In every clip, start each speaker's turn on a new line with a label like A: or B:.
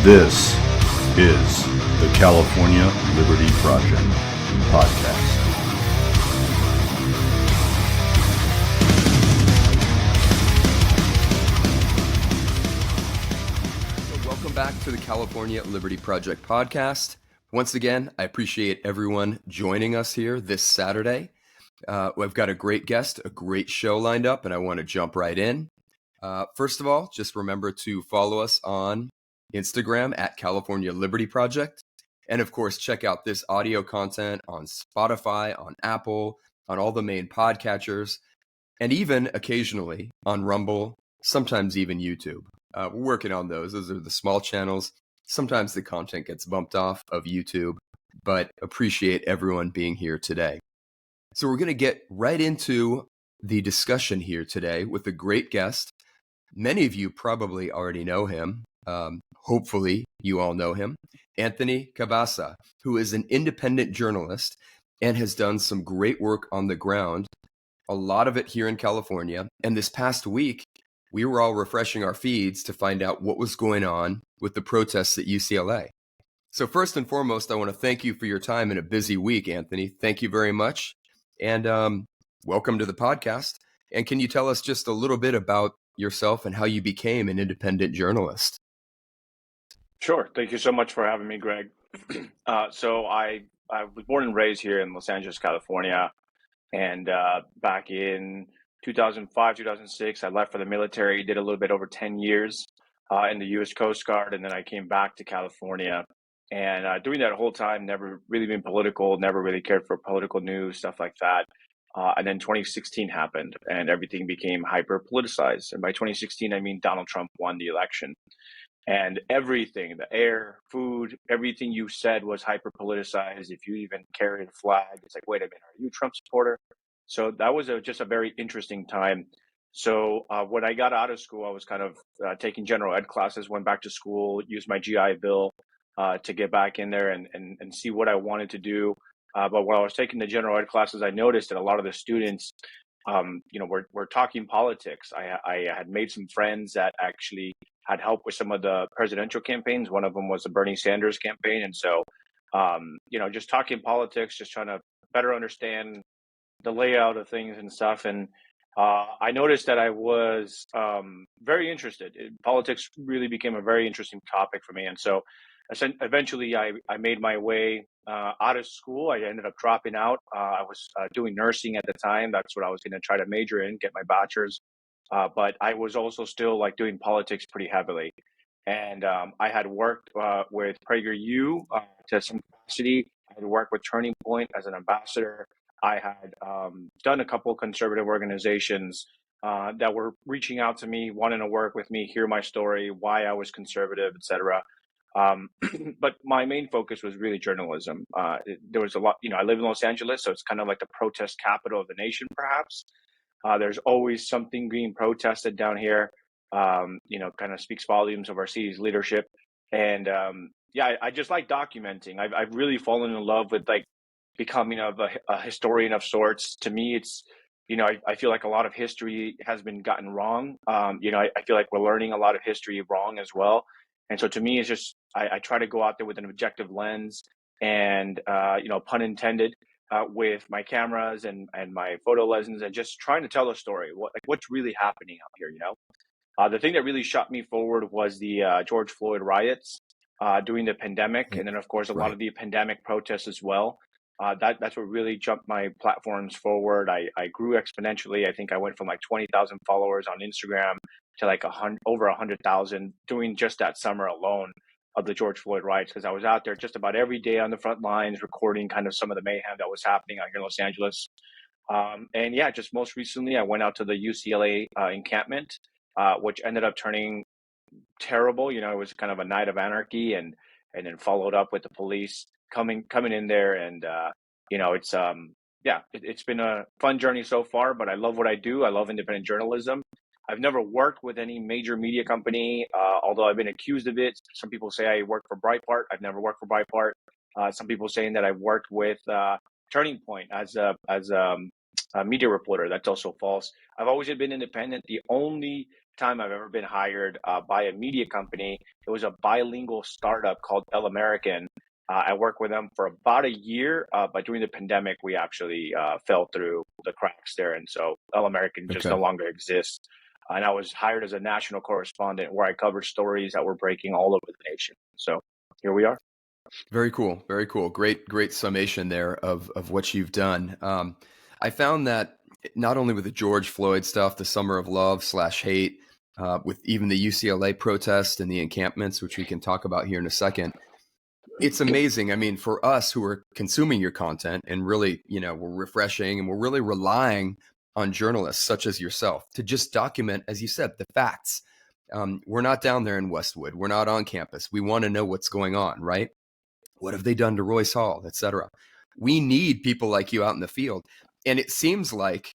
A: This is the California Liberty Project podcast.
B: Welcome back to the California Liberty Project podcast. Once again, I appreciate everyone joining us here this Saturday. We've got a great guest, a great show lined up, and I want to jump right in. First of all, just remember to follow us on Instagram at California Liberty Project. And of course, check out this audio content on Spotify, on Apple, on all the main podcatchers, and even occasionally on Rumble, sometimes even YouTube. We're working on those. Those are the small channels. Sometimes the content gets bumped off of YouTube, but appreciate everyone being here today. So we're going to get right into the discussion here today with a great guest. Many of you probably already know him. Hopefully you all know him. Anthony Cabassa, who is an independent journalist and has done some great work on the ground, a lot of it here in California. And this past week, we were all refreshing our feeds to find out what was going on with the protests at UCLA. So first and foremost, I want to thank you for your time in a busy week, Anthony. Thank you very much. And welcome to the podcast. And can you tell us just a little bit about yourself and how you became an independent journalist?
C: Sure. Thank you so much for having me, Greg. So I was born and raised here in Los Angeles, California. And back in 2005, 2006, I left for the military, did a little bit over 10 years in the U.S. Coast Guard. And then I came back to California. And during that whole time, never really been political, never really cared for political news, stuff like that. And then 2016 happened and everything became hyper politicized. And by 2016, I mean Donald Trump won the election. And everything, the air, food, everything you said was hyper politicized. If you even carried a flag, it's like, wait a minute, are you a Trump supporter? So that was just a very interesting time. So when I got out of school, I was kind of taking general ed classes, went back to school, used my GI Bill to get back in there and see what I wanted to do. But while I was taking the general ed classes, I noticed that a lot of the students, were talking politics. I had made some friends that actually had helped with some of the presidential campaigns. One of them was the Bernie Sanders campaign. And so, just talking politics, just trying to better understand the layout of things and stuff. And I noticed that I was very interested. Politics really became a very interesting topic for me. And so eventually I made my way out of school. I ended up dropping out. I was doing nursing at the time. That's what I was going to try to major in, get my bachelor's. But I was also still doing politics pretty heavily. And I had worked with PragerU to some capacity. I had worked with Turning Point as an ambassador. I had done a couple of conservative organizations that were reaching out to me, wanting to work with me, hear my story, why I was conservative, etc. But my main focus was really journalism. There was a lot, I live in Los Angeles, so it's kind of like the protest capital of the nation, perhaps. There's always something being protested down here, kind of speaks volumes of our city's leadership. And I just like documenting. I've really fallen in love with becoming a historian of sorts. To me, it's, I feel like a lot of history has been gotten wrong. I feel like we're learning a lot of history wrong as well. And so to me, it's just, I try to go out there with an objective lens and, pun intended, with my cameras and my photo lenses and just trying to tell a story, what's really happening out here, The thing that really shot me forward was the George Floyd riots during the pandemic. And then, of course, a lot of the pandemic protests as well. That's what really jumped my platforms forward. I grew exponentially. I think I went from 20,000 followers on Instagram to over 100,000 doing just that summer alone of the George Floyd riots, because I was out there just about every day on the front lines recording kind of some of the mayhem that was happening out here in Los Angeles. Just most recently I went out to the UCLA encampment, which ended up turning terrible. It was kind of a night of anarchy and then followed up with the police coming in there. And, it's been a fun journey so far, but I love what I do. I love independent journalism. I've never worked with any major media company, although I've been accused of it. Some people say I work for Breitbart. I've never worked for Breitbart. Some people saying that I worked with Turning Point as a media reporter. That's also false. I've always been independent. The only time I've ever been hired by a media company. It was a bilingual startup called El American. I worked with them for about a year, but during the pandemic, we actually fell through the cracks there. And so El American just no
B: Okay.
C: longer exists. And I was hired as a national correspondent where I covered stories that were breaking all over the nation. So here we are.
B: Very cool. Very cool. Great summation there of what you've done. I found that not only with the George Floyd stuff, the summer of love slash hate, with even the UCLA protest and the encampments, which we can talk about here in a second, it's amazing. I mean, for us who are consuming your content and really, we're refreshing and we're really relying on journalists such as yourself to just document, as you said, the facts. We're not down there in Westwood. We're not on campus. We want to know what's going on, right? What have they done to Royce Hall, et cetera? We need people like you out in the field. And it seems like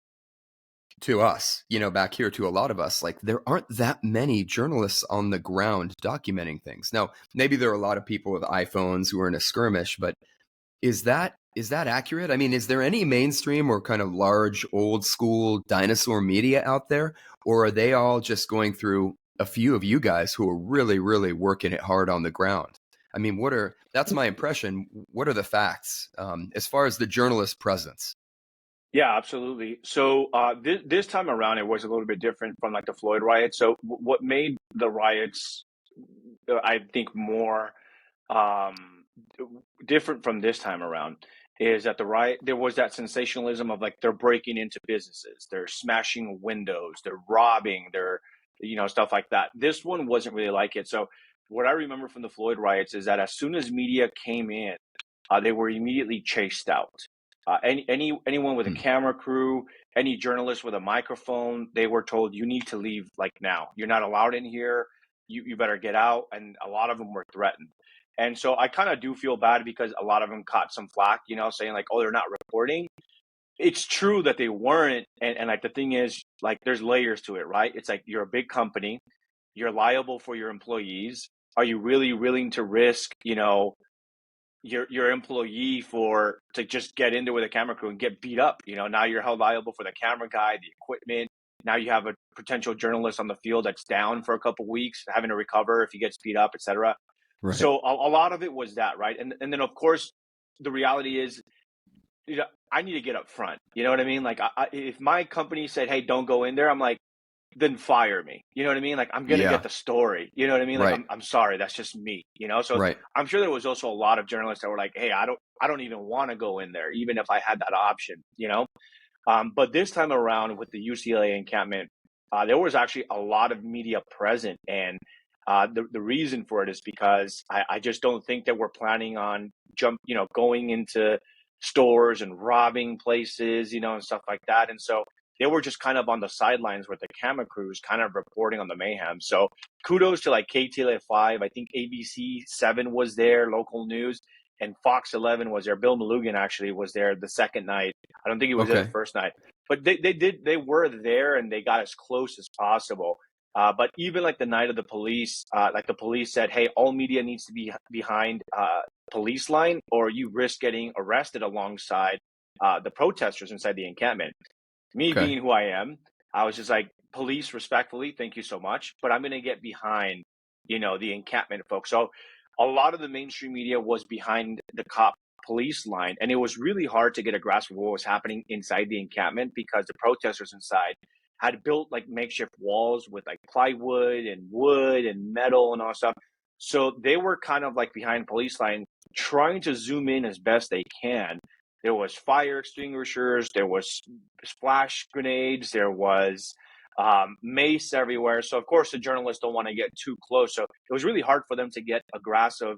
B: to us, back here to a lot of us, like there aren't that many journalists on the ground documenting things. Now, maybe there are a lot of people with iPhones who are in a skirmish, but is that accurate? I mean, is there any mainstream or kind of large old school dinosaur media out there? Or are they all just going through a few of you guys who are really, really working it hard on the ground? I mean, that's my impression. What are the facts as far as the journalist presence?
C: Yeah, absolutely. So this time around, it was a little bit different from like the Floyd riots. So what made the riots, I think, more um, different from this time around is that the riot, there was that sensationalism of like they're breaking into businesses, they're smashing windows, they're robbing, they're, stuff like that. This one wasn't really like it. So what I remember from the Floyd riots is that as soon as media came in, they were immediately chased out. Anyone with a
B: Hmm.
C: camera crew, any journalist with a microphone, they were told you need to leave like now. You're not allowed in here. You better get out. And a lot of them were threatened. And so I kind of do feel bad because a lot of them caught some flack, saying like, oh, they're not reporting. It's true that they weren't. And like the thing is, like, there's layers to it, right? It's like you're a big company, you're liable for your employees. Are you really willing to risk, your employee to just get in there with a camera crew and get beat up? Now you're held liable for the camera guy, the equipment. Now you have a potential journalist on the field that's down for a couple of weeks, having to recover if he gets beat up, etc.
B: Right.
C: So a lot of it was that, right? And then of course the reality is, I need to get up front. You know what I mean? Like if my company said, "Hey, don't go in there," I'm like, then fire me. You know what I mean? Like I'm gonna
B: Yeah.
C: get the story. You know what I mean? Like
B: Right.
C: I'm sorry, that's just me. So
B: Right.
C: I'm sure there was also a lot of journalists that were like, hey, I don't even want to go in there, even if I had that option. But this time around with the UCLA encampment, there was actually a lot of media present, and the reason for it is because I just don't think that we're planning on going into stores and robbing places, and stuff like that. And so they were just kind of on the sidelines with the camera crews, kind of reporting on the mayhem. So kudos to like KTLA 5. I think ABC 7 was there, local news, and Fox 11 was there. Bill Malugan actually was there the second night. I don't think he was there the
B: Okay.
C: first night, but they were there and they got as close as possible. But even like the night of the police, like the police said, hey, all media needs to be behind police line or you risk getting arrested alongside the protesters inside the encampment. Me
B: Okay.
C: being who I am, I was just like, police, respectfully, thank you so much, but I'm going to get behind, the encampment folks. So a lot of the mainstream media was behind the cop police line, and it was really hard to get a grasp of what was happening inside the encampment because the protesters inside had built like makeshift walls with like plywood and wood and metal and all that stuff. So they were kind of like behind police line, trying to zoom in as best they can. There was fire extinguishers, there was splash grenades, there was mace everywhere. So of course the journalists don't want to get too close. So it was really hard for them to get a grasp of,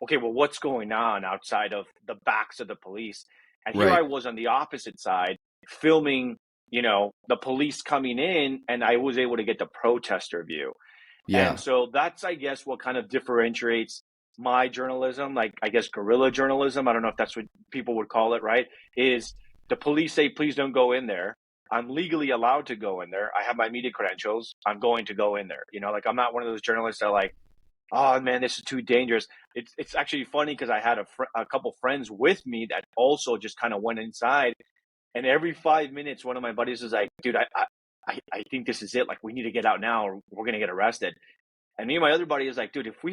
C: okay, well, what's going on outside of the backs of the police? And here I
B: Right.
C: was on the opposite side filming, the police coming in, and I was able to get the protester view. And
B: Yeah.
C: so that's, I guess, what kind of differentiates my journalism, like, I guess, guerrilla journalism. I don't know if that's what people would call it, right? Is the police say, please don't go in there. I'm legally allowed to go in there. I have my media credentials. I'm going to go in there. Like I'm not one of those journalists that like, oh man, this is too dangerous. It's actually funny because I had a couple friends with me that also just kind of went inside, and every 5 minutes, one of my buddies was like, dude, I think this is it. Like, we need to get out now or we're going to get arrested. And me and my other buddy is like, dude, if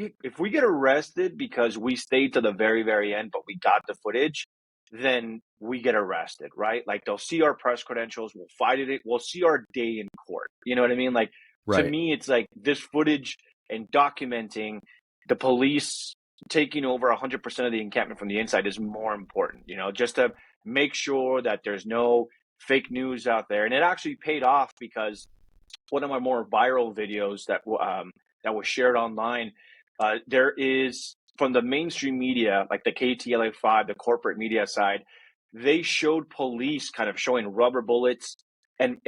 C: we get arrested because we stayed to the very, very end, but we got the footage, then we get arrested, right? Like, they'll see our press credentials, we'll fight it, we'll see our day in court. You know what I mean? Like, to
B: Right.
C: me, it's like this footage and documenting the police taking over 100% of the encampment from the inside is more important, just to make sure that there's no fake news out there. And it actually paid off, because one of my more viral videos that was shared online, there is, from the mainstream media, like the KTLA5, the corporate media side, they showed police kind of showing rubber bullets and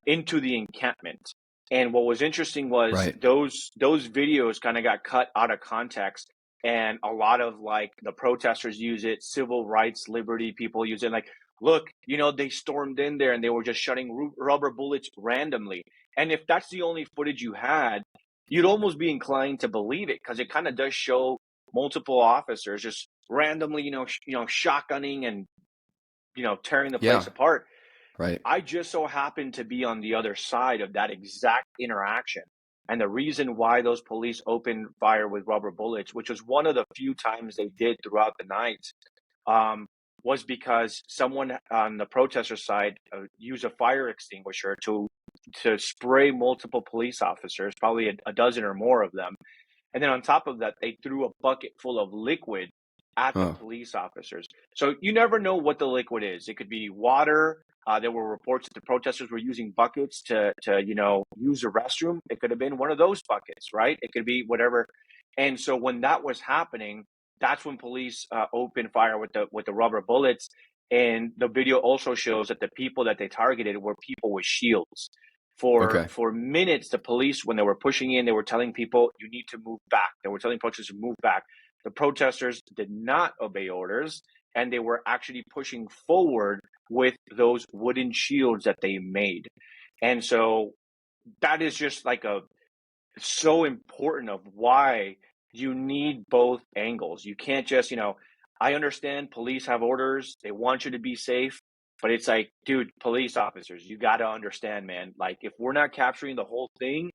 C: into the encampment. And what was interesting was
B: Right.
C: those videos kind of got cut out of context, and a lot of, like, the protesters use it, civil rights, liberty people use it. Like, look, they stormed in there and they were just shooting rubber bullets randomly. And if that's the only footage you had, you'd almost be inclined to believe it, because it kind of does show multiple officers just randomly, shotgunning and tearing the place
B: Yeah.
C: apart.
B: Right.
C: I just so happened to be on the other side of that exact interaction. And the reason why those police opened fire with rubber bullets, which was one of the few times they did throughout the night, was because someone on the protester side used a fire extinguisher to spray multiple police officers, probably a dozen or more of them. And then on top of that, they threw a bucket full of liquid at the
B: Oh,
C: police officers. So you never know what the liquid is. It could be water. There were reports that the protesters were using buckets to use the restroom. It could have been one of those buckets, right? It could be whatever. And so when that was happening, that's when police opened fire with the rubber bullets. And the video also shows that the people that they targeted were people with shields.
B: okay.
C: For minutes, the police, when they were pushing in, they were telling people, you need to move back. They were telling protesters to move back. The protesters did not obey orders, and they were actually pushing forward with those wooden shields that they made. And so that is just like so important of why you need both angles. You can't just, I understand police have orders, they want you to be safe, but it's like, dude, police officers, you got to understand, man, like, if we're not capturing the whole thing,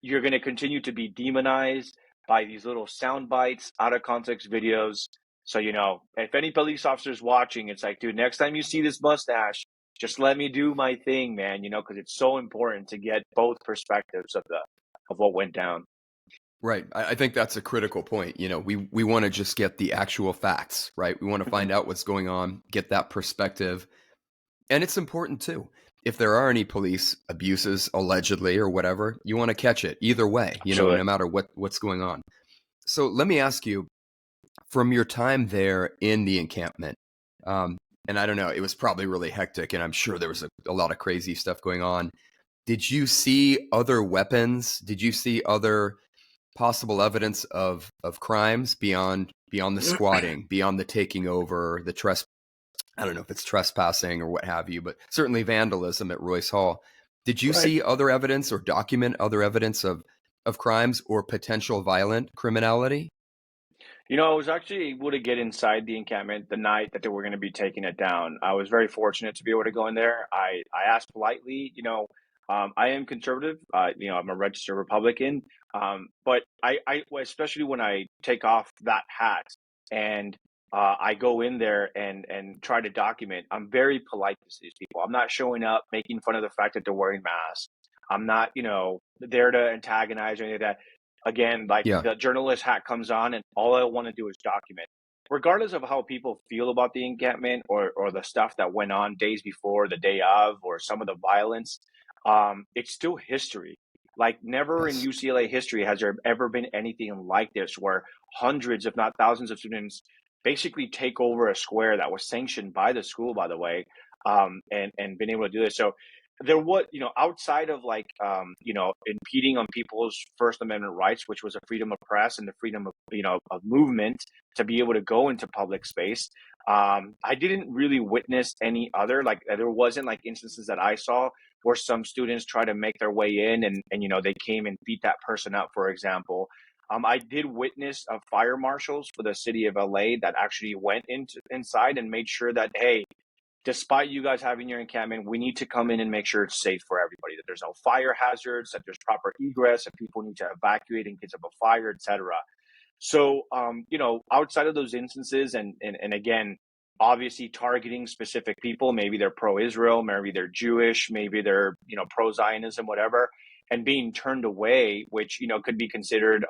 C: you're going to continue to be demonized by these little sound bites, out of context videos. So, if any police officers watching, it's like, dude, next time you see this mustache, just let me do my thing, man, because it's so important to get both perspectives of what went down.
B: Right. I think that's a critical point. We want to just get the actual facts, right? We want to find out what's going on, get that perspective. And it's important too. If there are any police abuses, allegedly or whatever, you want to catch it either way,
C: Absolutely.
B: no matter what's going on. So let me ask you, from your time there in the encampment, and I don't know, it was probably really hectic, and I'm sure there was a lot of crazy stuff going on. Did you see other weapons? Did you see other possible evidence of crimes beyond the squatting, beyond the taking over, the I don't know if it's trespassing or what have you, but certainly vandalism at Royce Hall. Did you
C: Right.
B: see other evidence or document other evidence of crimes or potential violent criminality?
C: I was actually able to get inside the encampment the night that they were going to be taking it down. I was very fortunate to be able to go in there. I asked politely, I am conservative. I'm a registered Republican. But especially when I take off that hat and I go in there and try to document, I'm very polite to these people. I'm not showing up making fun of the fact that they're wearing masks. I'm not, there to antagonize or anything like that. Again, like,
B: Yeah.
C: the journalist hat comes on, and all I want to do is document. Regardless of how people feel about the encampment or the stuff that went on days before, the day of, or some of the violence, it's still history. Like, never in
B: Yes.
C: UCLA history has there ever been anything like this, where hundreds, if not thousands, of students basically take over a square that was sanctioned by the school, by the way, and been able to do this. So there was, outside of, like, impeding on people's First Amendment rights, which was a freedom of press and the freedom of, of movement to be able to go into public space. I didn't really witness any other, like, there wasn't, like, instances that I saw where some students try to make their way in and they came and beat that person up, for example. I did witness fire marshals for the city of LA that actually went inside and made sure that, hey, despite you guys having your encampment, we need to come in and make sure it's safe for everybody, that there's no fire hazards, that there's proper egress, that people need to evacuate in case of a fire, etc. So, outside of those instances, and again, obviously targeting specific people, maybe they're pro-Israel, maybe they're Jewish, maybe they're, pro-Zionism, whatever, and being turned away, which, could be considered,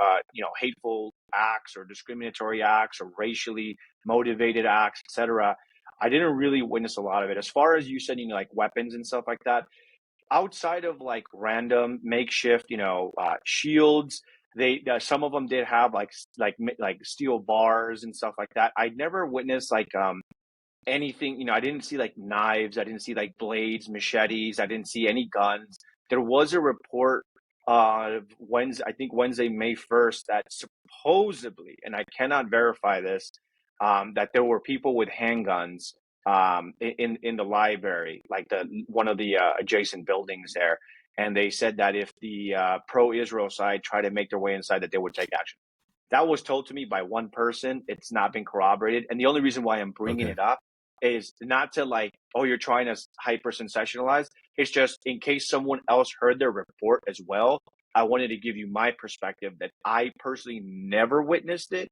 C: hateful acts or discriminatory acts or racially motivated acts, etc. I didn't really witness a lot of it. As far as you said, like weapons and stuff like that, outside of like random makeshift, shields, they some of them did have like steel bars and stuff like that. I never witnessed like anything, I didn't see like knives, I didn't see like blades, machetes, I didn't see any guns. There was a report Wednesday, May 1st, that supposedly, and I cannot verify this, that there were people with handguns in the library, like one of the adjacent buildings there, and they said that if the pro-Israel side tried to make their way inside, that they would take action. That was told to me by one person. It's not been corroborated, and the only reason why I'm bringing it up is not to like, oh, you're trying to hyper sensationalize. It's just in case someone else heard their report as well. I wanted to give you my perspective that I personally never witnessed it,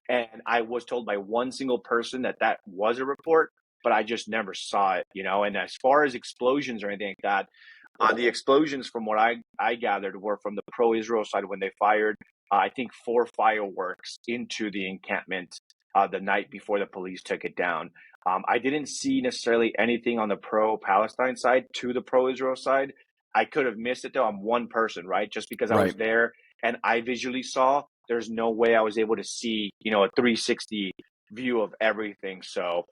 C: and I was told by one single person that was a report, but I just never saw it, And as far as explosions or anything like that, the explosions, from what I gathered, were from the pro-Israel side when they fired, I think, 4 fireworks into the encampment the night before the police took it down. I didn't see necessarily anything on the pro-Palestine side to the pro-Israel side. I could have missed it, though. I'm one person, right? Just because I was there and I visually saw, there's no way I was able to see, a 360 view of everything. So,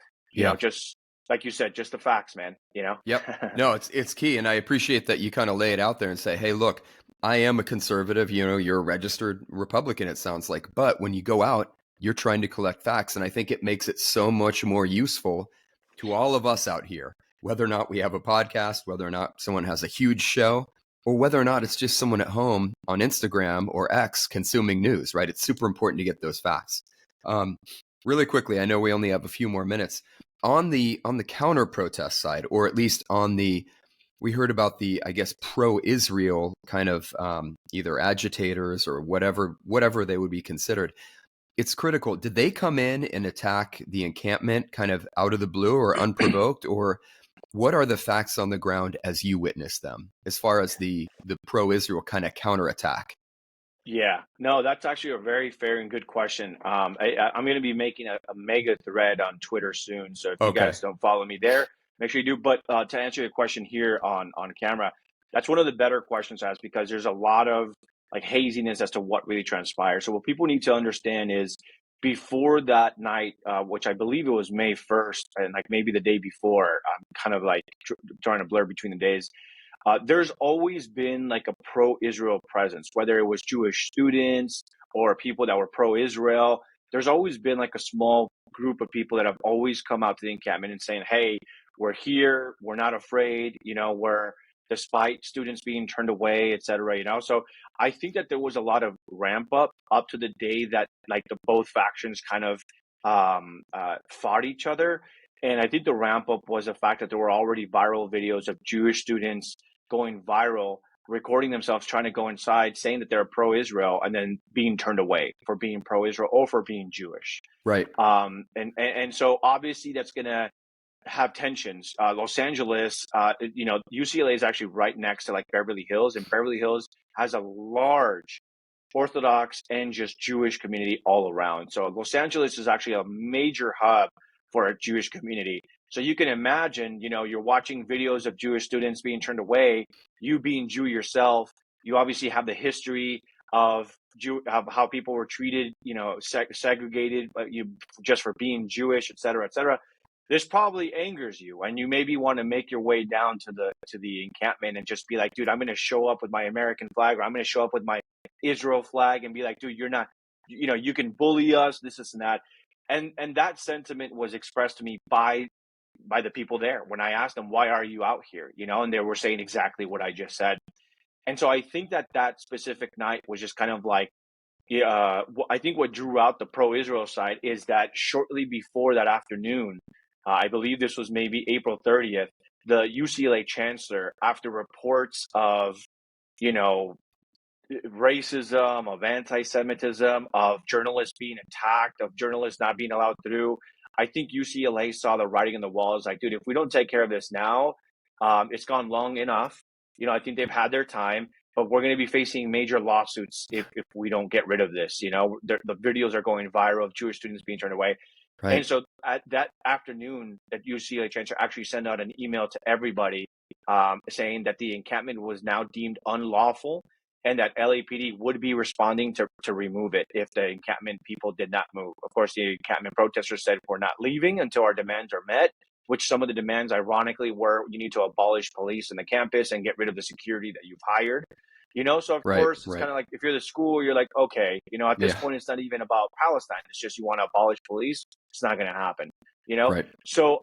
C: just like you said, just the facts, man,
B: Yep. No, it's key. And I appreciate that you kind of lay it out there and say, hey, look, I am a conservative, you're a registered Republican, it sounds like. But when you go out, you're trying to collect facts. And I think it makes it so much more useful to all of us out here, whether or not we have a podcast, whether or not someone has a huge show, or whether or not it's just someone at home on Instagram or X consuming news, right? It's super important to get those facts. Really quickly, I know we only have a few more minutes. On the counter protest side, or at least we heard about the, I guess, pro-Israel kind of either agitators or whatever they would be considered. It's critical. Did they come in and attack the encampment kind of out of the blue or unprovoked, or what are the facts on the ground as you witness them as far as the pro-Israel kind of counterattack?
C: Yeah, no, that's actually a very fair and good question. I'm going to be making a mega thread on Twitter soon. So if you guys don't follow me there, make sure you do. But to answer your question here on camera, that's one of the better questions to ask, because there's a lot of like haziness as to what really transpired. So what people need to understand is, before that night, which I believe it was May 1st, and like maybe the day before, I'm kind of like trying to blur between the days. There's always been like a pro-Israel presence, whether it was Jewish students or people that were pro-Israel. There's always been like a small group of people that have always come out to the encampment and saying, hey, we're here, we're not afraid, we're, despite students being turned away, et cetera, So I think that there was a lot of ramp up to the day that like the both factions kind of fought each other. And I think the ramp up was the fact that there were already viral videos of Jewish students going viral, recording themselves trying to go inside, saying that they're pro-Israel, and then being turned away for being pro-Israel or for being Jewish.
B: Right.
C: And so obviously that's going to have tensions. Los Angeles, UCLA is actually right next to like Beverly Hills, and Beverly Hills has a large Orthodox and just Jewish community all around. So Los Angeles is actually a major hub for a Jewish community. So you can imagine, you're watching videos of Jewish students being turned away, you being Jew yourself, you obviously have the history of how people were treated, segregated, but you just for being Jewish, et cetera, et cetera. This probably angers you, and you maybe want to make your way down to the encampment and just be like, dude, I'm going to show up with my American flag, or I'm going to show up with my Israel flag, and be like, dude, you're not, you can bully us, this and that. And that sentiment was expressed to me by the people there when I asked them, why are you out here? And they were saying exactly what I just said. And so I think that specific night was just kind of like, I think what drew out the pro-Israel side is that shortly before that afternoon, I believe this was maybe April 30th. The UCLA chancellor, after reports of, you know, racism, of anti-Semitism, of journalists being attacked, of journalists not being allowed through. I think UCLA saw the writing on the wall. It's like, dude, if we don't take care of this now, it's gone long enough. I think they've had their time, but we're going to be facing major lawsuits if we don't get rid of this. The videos are going viral of Jewish students being turned away. And
B: Right.
C: so at that afternoon, that UCLA chancellor actually sent out an email to everybody saying that the encampment was now deemed unlawful and that LAPD would be responding to remove it if the encampment people did not move. Of course, the encampment protesters said, we're not leaving until our demands are met, which some of the demands, ironically, were you need to abolish police in the campus and get rid of the security that you've hired. So of
B: Right.
C: course, it's kind of like if you're the school, you're like, okay, at this
B: Yeah.
C: point, it's not even about Palestine. It's just you want to abolish police. It's not going to happen,
B: Right.
C: So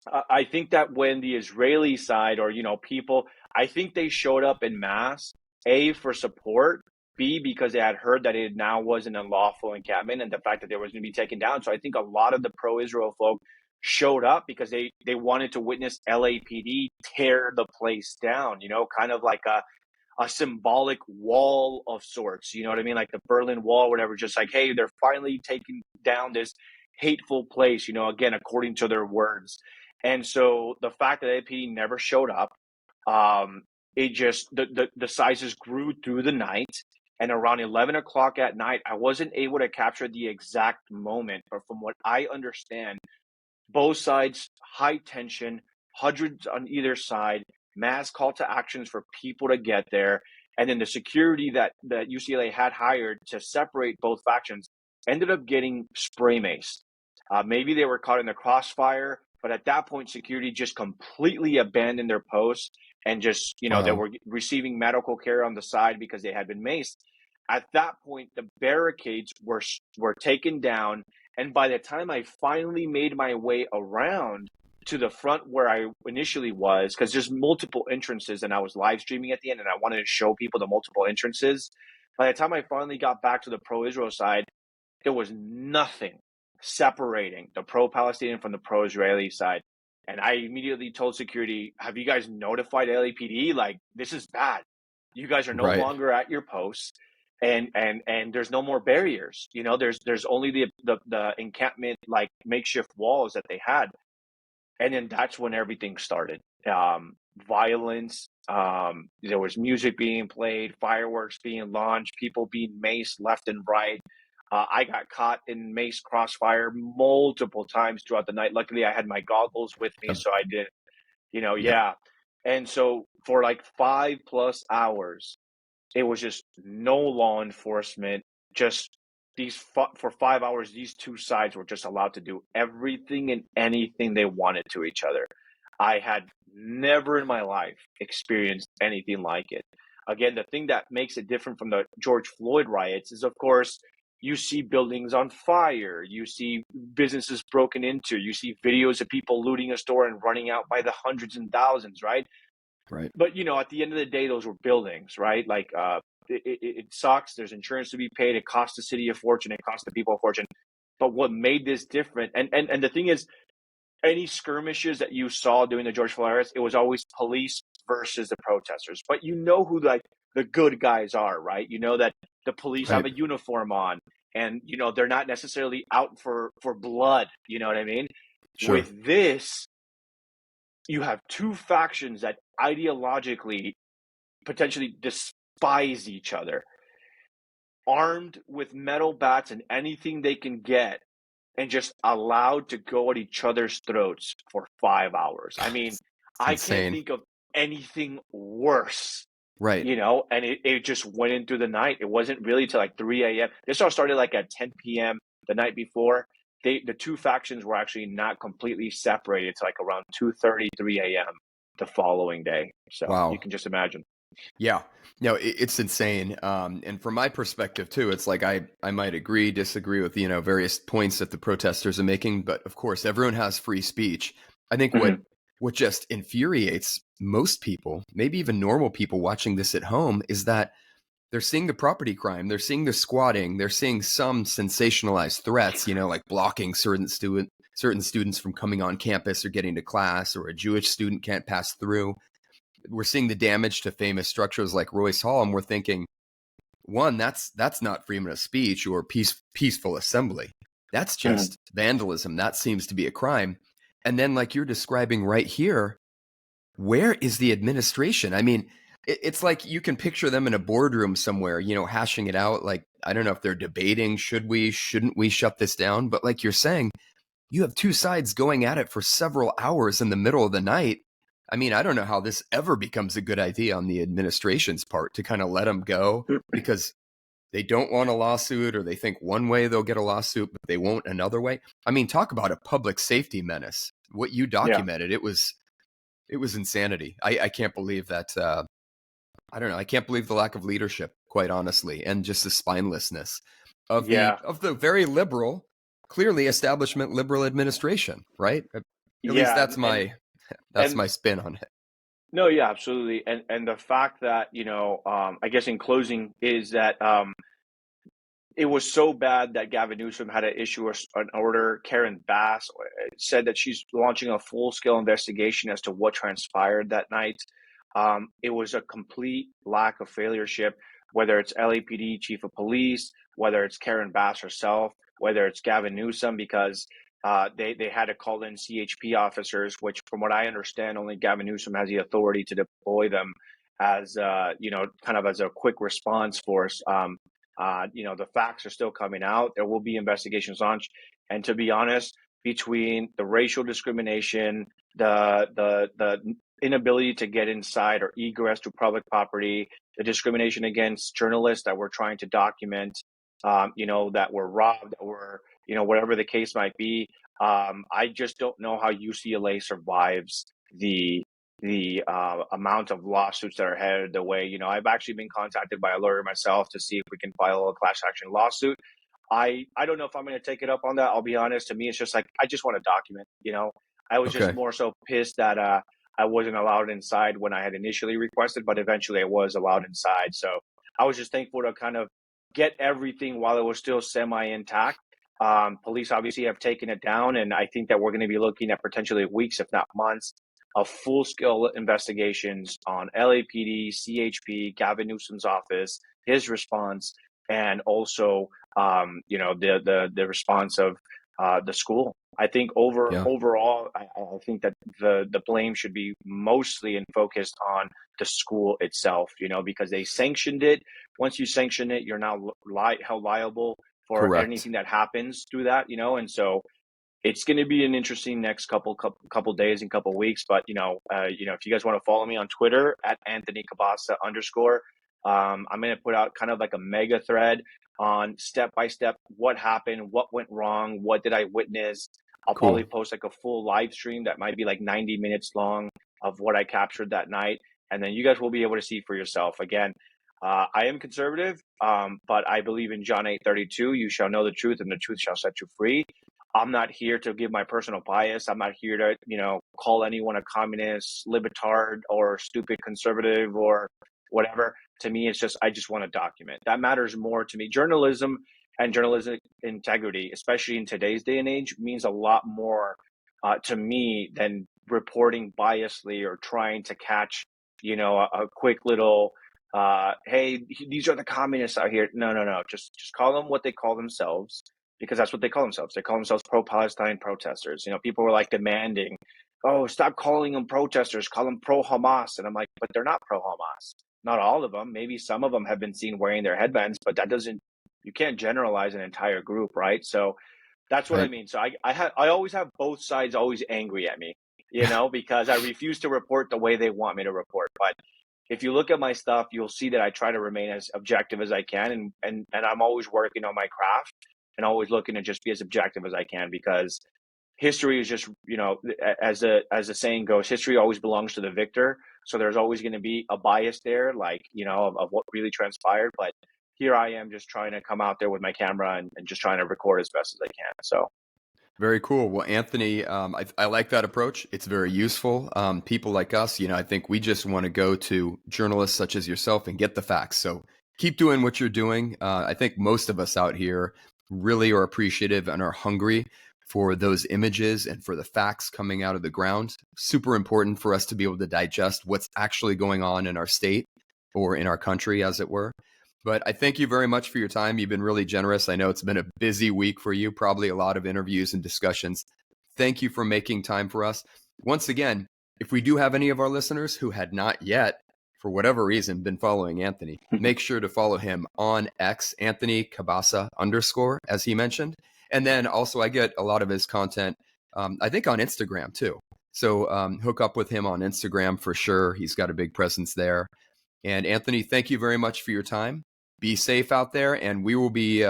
C: I think that when the Israeli side or, people, I think they showed up in mass, A, for support, B, because they had heard that it now was an unlawful encampment and the fact that they was going to be taken down. So I think a lot of the pro-Israel folk showed up because they wanted to witness LAPD tear the place down, kind of like a symbolic wall of sorts, you know what I mean? Like the Berlin Wall, whatever, just like, hey, they're finally taking down this hateful place, again, according to their words. And so the fact that LAPD never showed up, it just, the sizes grew through the night. And around 11 o'clock at night, I wasn't able to capture the exact moment, but from what I understand, both sides, high tension, hundreds on either side, mass call to actions for people to get there. And then the security that UCLA had hired to separate both factions ended up getting spray maced. Maybe they were caught in the crossfire, but at that point, security just completely abandoned their posts and just, they
B: Wow.
C: were receiving medical care on the side because they had been maced. At that point, the barricades were taken down. And by the time I finally made my way around to the front where I initially was, because there's multiple entrances and I was live streaming at the end and I wanted to show people the multiple entrances. By the time I finally got back to the pro-Israel side, there was nothing separating the pro-Palestinian from the pro-Israeli side. And I immediately told security, have you guys notified LAPD? Like, this is bad. You guys are no
B: Right.
C: longer at your posts. And there's no more barriers. There's only the encampment, like makeshift walls that they had. And then that's when everything started. Violence. There was music being played, fireworks being launched, people being maced left and right. I got caught in mace crossfire multiple times throughout the night. Luckily, I had my goggles with me, so I did.
B: Yeah.
C: Yeah. And so for like 5+ hours, it was just no law enforcement. Just for 5 hours, these two sides were just allowed to do everything and anything they wanted to each other. I had never in my life experienced anything like it. Again, the thing that makes it different from the George Floyd riots is, of course, you see buildings on fire, you see businesses broken into, you see videos of people looting a store and running out by the hundreds and thousands, right?
B: Right.
C: But, at the end of the day, those were buildings, right? Like, it sucks. There's insurance to be paid. It costs the city a fortune. It costs the people a fortune. But what made this different, and the thing is, any skirmishes that you saw during the George Floyd riots, it was always police versus the protesters. But who like the good guys are, right? You know that the police have
B: Right.
C: a uniform on, and they're not necessarily out for blood. You know what I mean?
B: Sure.
C: With this, you have two factions that ideologically potentially despise each other, armed with metal bats and anything they can get, and just allowed to go at each other's throats for 5 hours. I mean,
B: It's
C: I
B: insane.
C: can't think of anything worse,
B: Right.
C: and it just went in through the night. It wasn't really till like 3 a.m. This all started like at 10 p.m. the night before. The two factions were actually not completely separated to like around 2:30, 3 a.m. the following day. So
B: Wow.
C: you can just imagine.
B: Yeah. No, it's insane. And from my perspective too, it's like I might agree, disagree with, various points that the protesters are making, but of course everyone has free speech. I think what just infuriates most people, maybe even normal people watching this at home, is that they're seeing the property crime, they're seeing the squatting, they're seeing some sensationalized threats, like blocking certain certain students from coming on campus or getting to class, or a Jewish student can't pass through. We're seeing the damage to famous structures like Royce Hall, and we're thinking, one, that's not freedom of speech or peaceful assembly. That's just vandalism. That seems to be a crime. And then, like you're describing right here, where is the administration? I mean, it's like you can picture them in a boardroom somewhere, hashing it out. Like, I don't know if they're debating, shouldn't we shut this down? But like you're saying, you have two sides going at it for several hours in the middle of the night. I mean, I don't know how this ever becomes a good idea on the administration's part to kind of let them go because they don't want a lawsuit, or they think one way they'll get a lawsuit, but they won't another way. I mean, talk about a public safety menace. What you documented, it was insanity. I can't believe that. I don't know. I can't believe the lack of leadership, quite honestly, and just the spinelessness of the very liberal, clearly establishment liberal administration, right? At least that's my spin on it.
C: No, yeah, absolutely. And the fact that, I guess in closing is that it was so bad that Gavin Newsom had to issue an order. Karen Bass said that she's launching a full-scale investigation as to what transpired that night. It was a complete lack of failureship, whether it's LAPD chief of police, whether it's Karen Bass herself, whether it's Gavin Newsom, because they had to call in CHP officers, which from what I understand, only Gavin Newsom has the authority to deploy them as, kind of as a quick response force. The facts are still coming out. There will be investigations launched. And to be honest, between the racial discrimination, the inability to get inside or egress to public property, the discrimination against journalists that we're trying to document, that were robbed, that were, whatever the case might be. I just don't know how UCLA survives the amount of lawsuits that are headed the way. I've actually been contacted by a lawyer myself to see if we can file a class action lawsuit. I don't know if I'm going to take it up on that. I'll be honest. To me, it's just like, I just want to document, I was just more so pissed that I wasn't allowed inside when I had initially requested, but eventually I was allowed inside. So I was just thankful to kind of get everything while it was still semi-intact. Police obviously have taken it down, and I think that we're going to be looking at potentially weeks, if not months, of full-scale investigations on LAPD, CHP, Gavin Newsom's office, his response, and also, the response of the school. I think overall, I think that the blame should be mostly focused on the school itself, because they sanctioned it. Once you sanction it, you're now held liable for anything that happens through that, and so it's going to be an interesting next couple days and couple weeks. But if you guys want to follow me on Twitter at Anthony Cabassa _, I'm going to put out kind of like a mega thread on step by step what happened, what went wrong, what did I witness. I'll probably post like a full live stream that might be like 90 minutes long of what I captured that night, and then you guys will be able to see for yourself. Again, I am conservative, but I believe in John 8:32. You shall know the truth, and the truth shall set you free. I'm not here to give my personal bias. I'm not here to, call anyone a communist, libtard, or stupid conservative or whatever. To me, it's just, I just want to document. That matters more to me. Journalism and journalistic integrity, especially in today's day and age, means a lot more to me than reporting biasly or trying to catch, a quick little, hey, these are the communists out here. No. Just call them what they call themselves, because that's what they call themselves. They call themselves pro-Palestine protesters. People were like demanding, oh, stop calling them protesters, call them pro-Hamas. And I'm like, but they're not pro-Hamas. Not all of them. Maybe some of them have been seen wearing their headbands, but you can't generalize an entire group, right? So that's what I mean. So I always have both sides always angry at me, because I refuse to report the way they want me to report. But if you look at my stuff, you'll see that I try to remain as objective as I can. And I'm always working on my craft and always looking to just be as objective as I can, because history is just, as the saying goes, history always belongs to the victor. So there's always going to be a bias there, like, of what really transpired. But here I am just trying to come out there with my camera and just trying to record as best as I can. So.
B: Very cool. Well, Anthony, I like that approach. It's very useful. People like us, I think we just want to go to journalists such as yourself and get the facts. So keep doing what you're doing. I think most of us out here really are appreciative and are hungry for those images and for the facts coming out of the ground. Super important for us to be able to digest what's actually going on in our state or in our country, as it were. But I thank you very much for your time. You've been really generous. I know it's been a busy week for you, probably a lot of interviews and discussions. Thank you for making time for us. Once again, if we do have any of our listeners who had not yet, for whatever reason, been following Anthony, make sure to follow him on X, Anthony Cabassa _ as he mentioned. And then also I get a lot of his content, I think on Instagram too. So hook up with him on Instagram for sure. He's got a big presence there. And Anthony, thank you very much for your time. Be safe out there, and we will be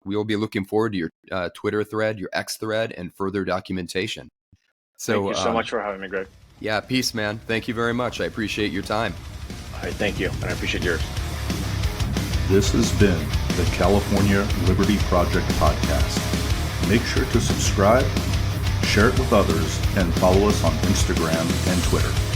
B: looking forward to your Twitter thread, your X thread, and further documentation. So
C: thank you so much for having me, Greg.
B: Yeah, peace, man. Thank you very much. I appreciate your time.
C: All right, thank you, and I appreciate yours.
A: This has been the California Liberty Project podcast. Make sure to subscribe, share it with others, and follow us on Instagram and Twitter.